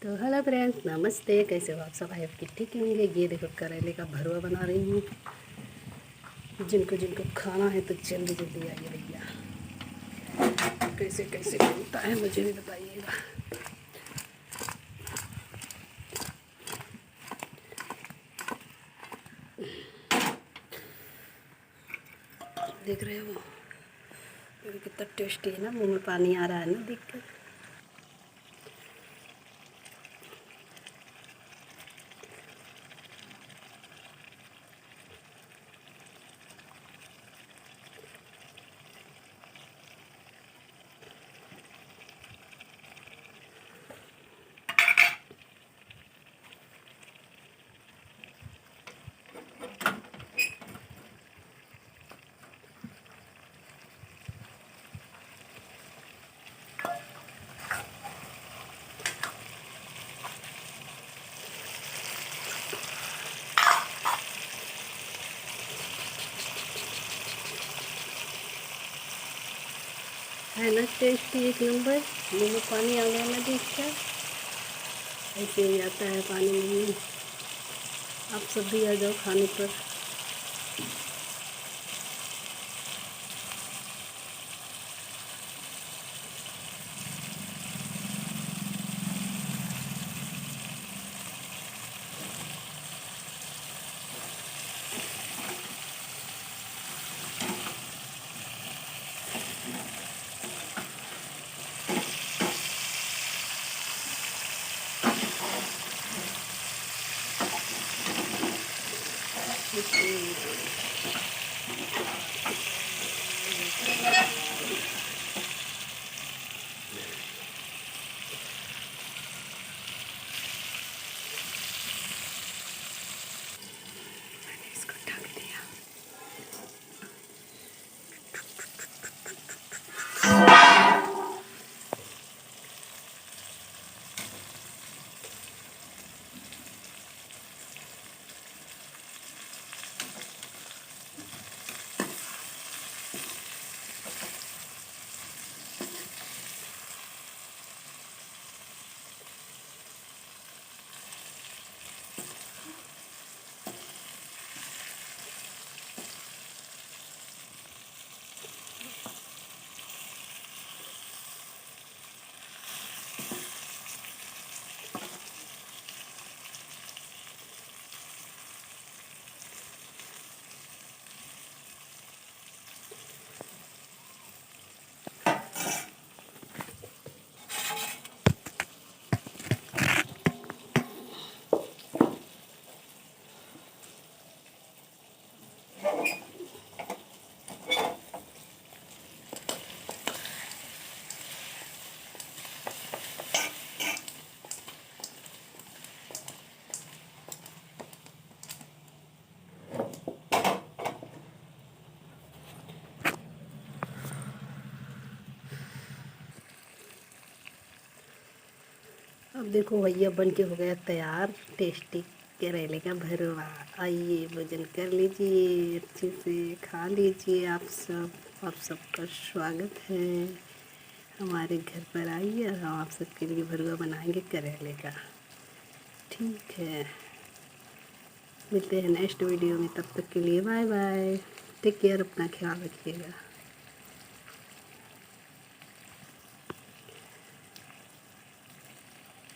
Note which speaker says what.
Speaker 1: तो hello friends, नमस्ते। कैसे हो आप सब? आई होप कि ठीक होंगे। ये देखो करेले का भरवा बना रही हूँ। जिनको जिनको खाना है तो जल्दी जल्दी आइए भैया। कैसे कैसे बनता है मुझे भी बताइएगा। देख रहे हो कितना टेस्टी है ना, मुंह में पानी आ रहा है ना देख कर। है ना टेस्टी, एक नंबर। मुंह में पानी आ गया ना देख कर। ऐसे ही आता है पानी में। आप सब भी आ जाओ खाने पर। इसको ढक दिया। अब देखो भैया, बन के हो गया तैयार टेस्टी करेले का भरवा। आइए भोजन कर लीजिए, अच्छे से खा लीजिए। आप सबका स्वागत है हमारे घर पर। आइए, हम आप सबके लिए भरवा बनाएंगे करेले का। ठीक है, मिलते हैं नेक्स्ट वीडियो में। तब तक के लिए बाय बाय। टेक केयर, अपना ख्याल रखिएगा।